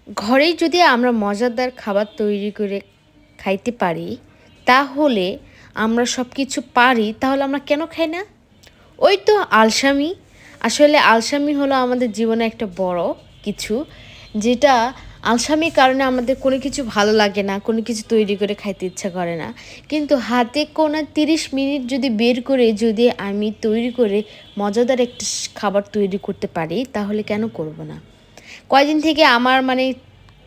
ঘরেই যদি আমরা মজাদার খাবার তৈরি করে খাইতে পারি, তাহলে আমরা সব কিছু পারি, তাহলে আমরা কেন খাই না? ওই তো আলসামি। আসলে আলসামি হলো আমাদের জীবনে একটা বড় কিছু, যেটা আলসামির কারণে আমাদের কোনো কিছু ভালো লাগে না, কোনো কিছু তৈরি করে খাইতে ইচ্ছা করে না। কিন্তু হাতে কোনো 30 মিনিট যদি বের করে যদি আমি তৈরি করে মজাদার একটা খাবার তৈরি করতে পারি, তাহলে কেন করব না? কয়দিন থেকে আমার মানে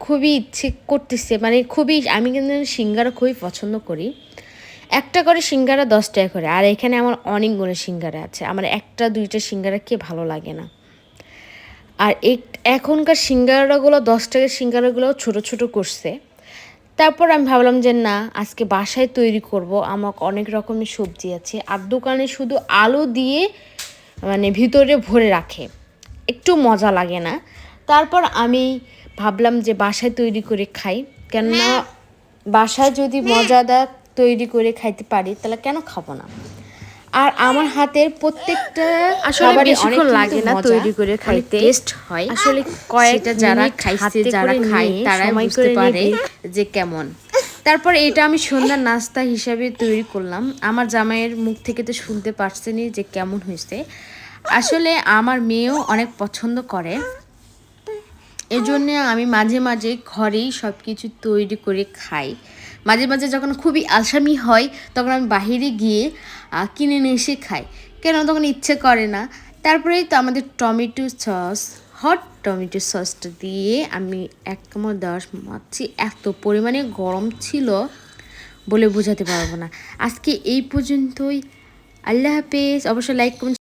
খুবই ইচ্ছে করতেছে, মানে খুবই, আমি কিন্তু সিঙ্গারা খুবই পছন্দ করি। একটা করে সিঙ্গারা 10 টাকা করে, আর এখানে আমার অনেকগুলো সিঙ্গারা আছে, আমার একটা দুইটা সিঙ্গারা কে ভালো লাগে না। আর এখনকার সিঙ্গারাগুলো 10 টাকার সিঙ্গারাগুলো ছোট ছোট করছে। তারপর আমি ভাবলাম যে না, আজকে বাসায় তৈরি করব। আমার অনেক রকমের সবজি আছে, আর দোকানে শুধু আলু দিয়ে মানে ভিতরে ভরে রাখে, একটু মজা লাগে না। তারপর আমি ভাবলাম যে বাসায় তৈরি করে খাই, কেননা বাসায় যদি মজাদার তৈরি করে খাইতে পারি, তাহলে কেন খাবো না? আর আমার হাতের প্রত্যেকটা আসলে বেশিক্ষণ লাগে না তৈরি করে খাইতে, টেস্ট হয়। আসলে সেটা যারা খাইছে, যারা খায় তারাই বুঝতে পারে যে কেমন। তারপর এটা আমি সন্ধ্যার নাস্তা হিসাবে তৈরি করলাম। আমার জামাইয়ের মুখ থেকে তো শুনতে পারছেনই যে কেমন হয়েছে। আসলে আমার মেয়েও অনেক পছন্দ করে, এজন্য আমি মাঝে মাঝে ঘরেই সব কিছু তৈরি করে খাই। মাঝে মাঝে যখন খুবই আলসামি হয়, তখন আমি বাহিরে গিয়ে কিনে নিয়ে এসে খাই, কেন তখন ইচ্ছে করে না। তারপরেই তো আমাদের টমেটো সস, হট টমেটো সসটা দিয়ে আমি 1 কামড় দেওয়ার মাছি, এত পরিমাণে গরম ছিল বলে বোঝাতে পারবো না। আজকে এই পর্যন্তই। আল্লাহ হাফেজ। অবশ্যই লাইক কমেন্ট